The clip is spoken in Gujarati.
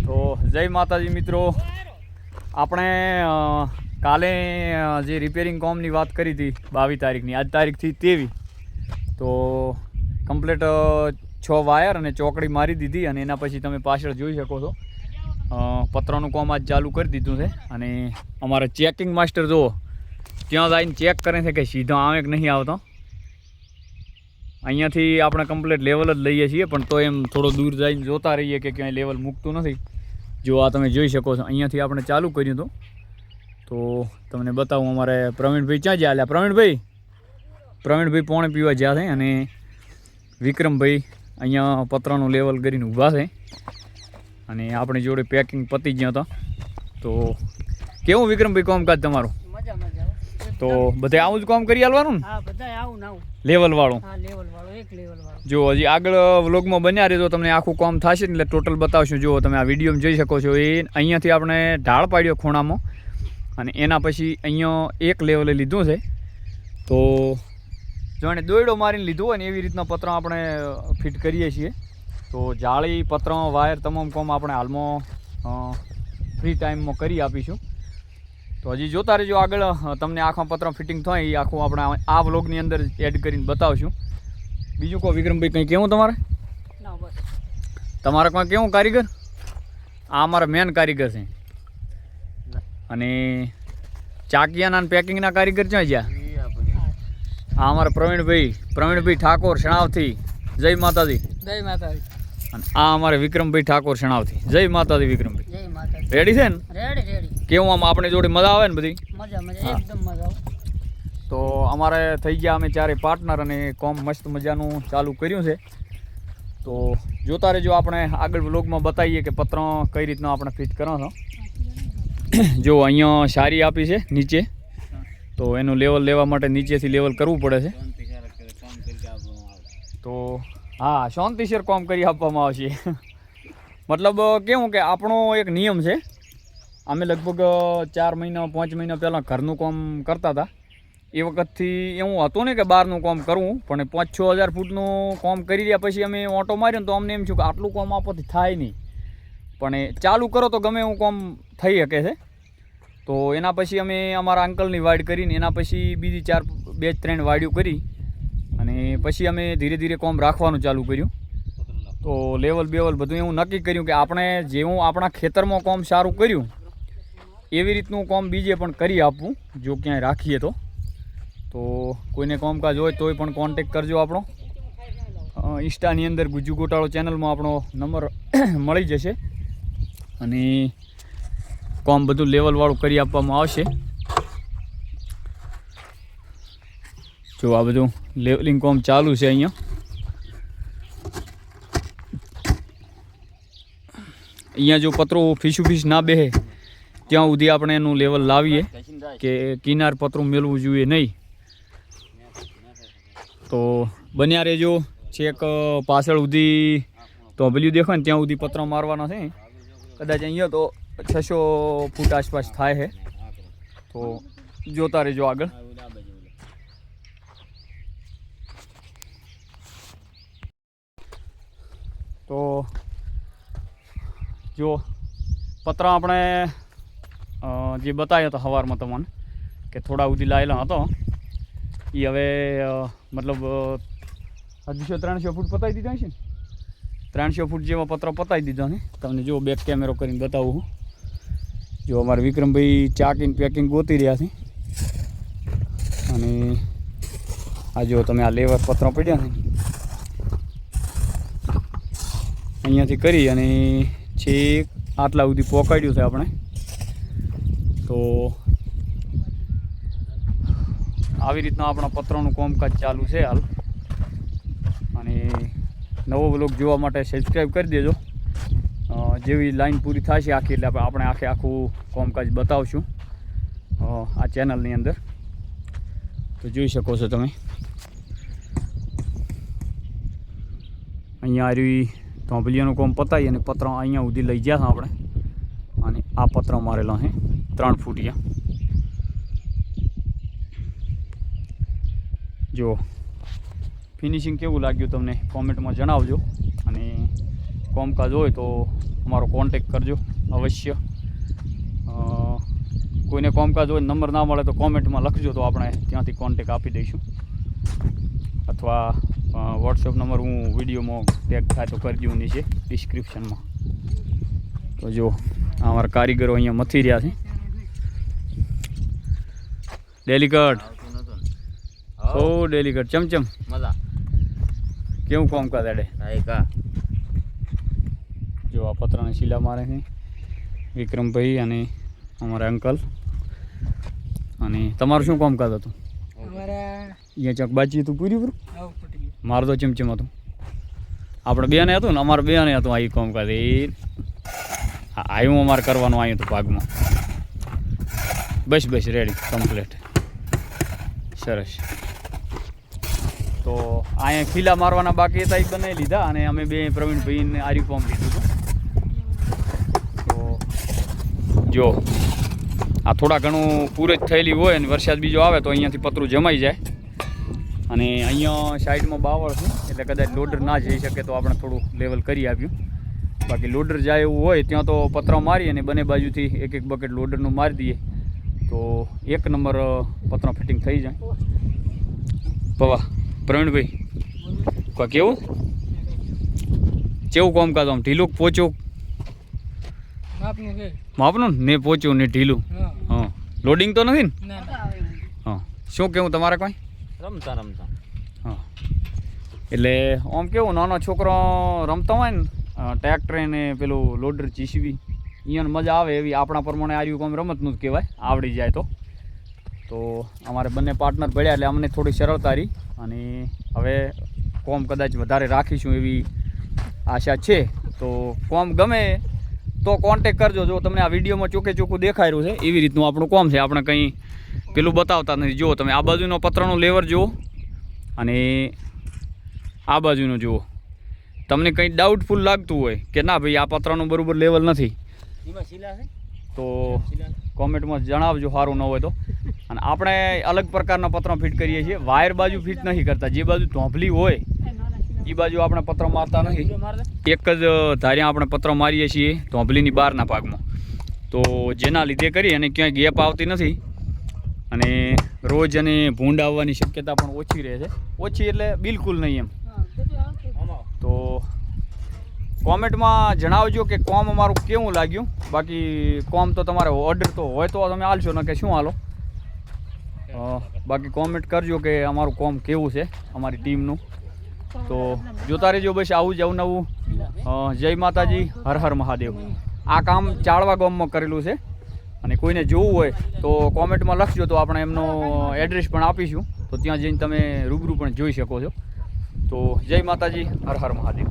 તો જય માતાજી મિત્રો, આપણે કાલે જે રિપેરિંગ કોમની વાત કરી હતી 22 તારીખની, આજ તારીખ થી 23, તો કમ્પ્લીટ 6 વાયર અને ચોકડી મારી દીધી અને એના પછી તમે પાછળ જોઈ શકો છો પતરાનું કામ આજ ચાલુ કરી દીધું છે. અને અમારા ચેકિંગ માસ્ટર જો ત્યાં જઈને ચેક કરે છે કે સીધો આવે કે નહીં આવતો. અહીંયાથી આપણે કમ્પ્લીટ લેવલ જ લઈએ છીએ, પણ તો એમ થોડો દૂર જઈને જોતા રહીએ કે ક્યાંય લેવલ મૂકતું નથી. જો આ તમે જોઈ શકો છો, અહીંયાથી આપણે ચાલુ કર્યું હતું. તો તમને બતાવું, અમારે પ્રવીણભાઈ ક્યાં જ્યાં આલ્યા? પ્રવીણભાઈ પોણે પીવા જ્યાં છે અને વિક્રમભાઈ અહીંયા પતરાનું લેવલ કરીને ઊભા છે. અને આપણી જોડે પેકિંગ પતી ગયા હતા. તો કેવું વિક્રમભાઈ કામકાજ તમારું? તો બધા આવું જ કામ કરી આલવાનું ને? હા, બધા આવું ને આવું લેવલ વાળું. હા, લેવલ વાળો, એક લેવલ વાળો. જો હજી આગળ વ્લોગમાં બન્યા રહેજો, તમને આખું કામ થશે ને એટલે ટોટલ બતાવશું. જો તમે આ વિડીયોમાં જોઈ શકો છો, એ અહીંયાથી આપણે ઢાળ પાડ્યો ખૂણામાં અને એના પછી અહીંયા એક લેવલે લીધું છે. તો જાણે દોયડો મારીને લીધું હોય ને એવી રીતના પતરા આપણે ફિટ કરીએ છીએ. તો જાળી, પતરા, વાયર તમામ કામ આપણે હાલમાં ફ્રી ટાઈમમાં કરી આપીશું. તો હજી જોતા રહેજો, આગળ તમને આખા પતરા ફિટિંગ થાય એ આખું આપણે આ વ્લોગની અંદર એડ કરીને બતાવશું. બીજું કહો વિક્રમભાઈ, કંઈ કેવું તમારે? ના, બસ તમારે કોઈ કેવું કારીગર? આ અમારા મેન કારીગર છે. અને ચાકિયાના અને પેકિંગના કારીગર ક્યાં જ્યાં? આ અમારા પ્રવીણભાઈ ઠાકોર શણાવથી. જય માતાજી. જય માતાજી. અને આ અમારે વિક્રમભાઈ ઠાકોર શણાવથી. જય માતાજી વિક્રમભાઈ. જય માતાજી. રેડી છે ને? રેડી. કેવું આમ આપણે જોડે મજા આવે ને બધી? મજા એકદમ મજા આવે. તો અમારે થઈ ગયા અમે ચારે પાર્ટનર અને કોમ મસ્ત મજાનું ચાલુ કર્યું છે. તો જોતા રહેજો, આપણે આગળ વ્લોગમાં બતાવીએ કે પતરા કઈ રીતના આપણે ફિટ કરો છો. જો અહીંયા સારી આપી છે નીચે, તો એનું લેવલ લેવા માટે નીચેથી લેવલ કરવું પડે છે. તો હા, શાંતિસર કામ કરી આપવામાં આવશે. મતલબ કેવું કે આપણો એક નિયમ છે. અમે લગભગ 4 મહિના 5 મહિના પહેલાં ઘરનું કામ કરતા હતા. એ વખતથી એવું હતું ને કે બહારનું કામ કરવું, પણ 5-6 હજાર ફૂટનું કામ કરી રહ્યા પછી અમે ઓટો માર્યો ને તો અમને એમ થયું કે આટલું કામ આપોથી થાય નહીં, પણ એ ચાલુ કરો તો ગમે એવું કામ થઈ શકે છે. તો એના પછી અમે અમારા અંકલની વાડ કરીને એના પછી બીજી 2-3 વાડીઓ કરી અને પછી અમે ધીરે ધીરે કામ રાખવાનું ચાલુ કર્યું. તો લેવલ બેવલ બધું એવું નક્કી કર્યું કે આપણે જેવું આપણા ખેતરમાં કામ સારું કર્યું એવી રીતનું કામ બીજે પણ કરી આપવું, જો ક્યાંય રાખીએ તો. તો કોઈને કામકાજ હોય તોય પણ કોન્ટેક કરજો. આપણો ઇન્સ્ટાની અંદર ગુજ્જુ ગોટાળો ચેનલમાં આપણો નંબર મળી જશે અને કામ બધું લેવલવાળું કરી આપવામાં આવશે. જો આ બધું લેવલિંગ કામ ચાલુ છે અહીંયા જો પતરું ફીસ ના બેસે ત્યાં સુધી આપણે એનું લેવલ લાવીએ કે કિનાર પતરું મેળવું જોઈએ નહીં. તો બન્યા રહેજો છેક પાછળ સુધી, તો પેલું દેખાય ને ત્યાં સુધી પતરા મારવાના છે. કદાચ અહીંયા તો 600 ફૂટ આસપાસ થાય છે. તો જોતા રહેજો આગળ. તો જો પતરા આપણે જે બતાવ્યો હતો સવારમાં તમને કે થોડા સુધી લાયેલા હતો, એ હવે મતલબ 200-300 ફૂટ પતાવી દીધા છે ને, 300 ફૂટ જેવા પતરા પતાવી દીધા ને. તમને જો બેક કેમેરો કરીને બતાવું હું. જો અમારે વિક્રમભાઈ ચાકીને પેકિંગ ગોતી રહ્યા છે. અને આ જો તમે આ લેવર પતરા પડ્યા ને અહીંયાથી કરી અને છેક આટલા સુધી પહોંચાડ્યું છે આપણે. તો આવી રીતના આપણા પતરાનું કામકાજ ચાલુ છે હાલ. અને નવો વ્લોગ જોવા માટે સબસ્ક્રાઈબ કરી દેજો. જેવી લાઈન પૂરી થશે આખી એટલે આપણે આખું કામકાજ બતાવશું આ ચેનલની અંદર. તો જોઈ શકો છો તમે અહીંયા આવી ધોંભલિયાનું કામ પતાવી અને પતરા અહીંયા સુધી લઈ ગયા હતા આપણે. અને આ પતરા મારેલા છે 3 ફૂટિયા. જો ફિનિશિંગ કેવું લાગ્યું તમને કોમેન્ટમાં જણાવજો. અને કોમકાજ હોય તો અમારો કોન્ટેક કરજો અવશ્ય. કોઈને કોમકાજ હોય નંબર ના મળે તો કોમેન્ટમાં લખજો તો આપણે ત્યાંથી કોન્ટેક આપી દઈશું, અથવા વોટ્સએપ નંબર હું વિડીયોમાં ટેગ થાય તો કરી દઉં નીચે ડિસ્ક્રિપ્શનમાં. તો જો અમારા કારીગરો અહીંયા મથી રહ્યા છે. ડેલિકટ ઓ ડેલિકટ ચમચમ મજા કેવું કોમકાજ આડે. આયકા જો આ પતરાને શીલા મારે છે વિક્રમભાઈ અને અમારા અંકલ. અને તમારું શું કામકાજ હતું? અમારા અહીંયા ચોક બાજી હતું પૂરું આવું ફૂટી ગયું. મારું તો ચમચમ હતું. આપણે બેને હતું ને, અમારે બેને હતું આ કામકાજ. એ આવ્યું અમારે કરવાનું આવ્યું હતું ભાગમાં. બસ રેડી કમ્પ્લીટ સરસ. તો અહીંયા ખીલા મારવાના બાકી હતા એ બનાવી લીધા અને અમે બે પ્રવીણભાઈને આર્યું કોમ લીધું હતું. તો જો આ થોડા ઘણું પૂરે જ થયેલી હોય અને વરસાદ બીજો આવે તો અહીંયાથી પતરું જમાઈ જાય. અને અહીંયા સાઈડમાં બાવળ છે એટલે કદાચ લોડર ના જઈ શકે તો આપણે થોડું લેવલ કરી આપ્યું. બાકી લોડર જાય એવું હોય ત્યાં તો પતરા મારી અને બંને બાજુથી એક એક બકેટ લોડરનું મારી દઈએ તો એક નંબર પતરા ફિટિંગ થઈ જાય. પવા પ્રવીણભાઈ કોઈ કેવું કેવું કામકાજ આમ ઢીલું પોચું માપનું છે. માપનું ને પોચું ને ઢીલું? હા. હા લોડિંગ તો નથી ને? ના ના. હા શું કેવું તમારે કોઈ? રમતા રમતા હા એટલે આમ કેવું નાનો છોકરો રમતા હોય ને ટ્રેક્ટર ને પેલું લોડર જીસીબી અહીંયા મજા આવે એવી આપણા પ્રમાણે આર્યું કામ રમતનું જ કહેવાય, આવડી જાય તો અમારે બંને પાર્ટનર પડ્યા એટલે અમને થોડી સરળતા રહી. અને હવે કોમ કદાચ વધારે રાખીશું એવી આશા છે. તો કોમ ગમે તો કોન્ટેક કરજો. જો તમને આ વિડીયોમાં ચોખ્ખે ચોખ્ખું દેખાઈ રહ્યું છે એવી રીતનું આપણું કોમ છે. આપણે કંઈ પેલું બતાવતા નથી. જુઓ તમે આ બાજુનો પતરાનું લેવર જુઓ અને આ બાજુનું જુઓ. તમને કંઈ ડાઉટફુલ લાગતું હોય કે ના ભાઈ આ પતરાનું બરાબર લેવલ નથી એમાં શીલા છે તો કોમેન્ટમાં જણાવજો, સારું ન હોય તો. અને આપણે અલગ પ્રકારના પતરા ફિટ કરીએ છીએ. વાયર બાજુ ફિટ નથી કરતા. જે બાજુ ધોંભલી હોય એ બાજુ આપણે પતરા મારતા નથી. એક જ ધાર્યા આપણે પતરા મારીએ છીએ ધોંભલીની બહારના ભાગમાં. તો જેના લીધે કરી અને ક્યાંય ગેપ આવતી નથી અને રોજ અને ભૂંડ આવવાની શક્યતા પણ ઓછી રહે છે. ઓછી એટલે બિલકુલ નહીં એમ. તો કોમેન્ટમાં જણાવજો કે કોમ અમારું કેવું લાગ્યું. બાકી કોમ તો તમારે ઓર્ડર તો હોય તો તમે આલશો ને કે શું હાલો. બાકી કોમેન્ટ કરજો કે અમારું કોમ કેવું છે અમારી ટીમનું. તો જોતા રહેજો બસ આવું જ અવનવું. જય માતાજી, હર હર મહાદેવ. આ કામ ચાળવા ગામમાં કરેલું છે અને કોઈને જોવું હોય તો કોમેન્ટમાં લખજો તો આપણે એમનો એડ્રેસ પણ આપીશું. તો ત્યાં જઈને તમે રૂબરૂ પણ જોઈ શકો છો. તો જય માતાજી, હર હર મહાદેવ.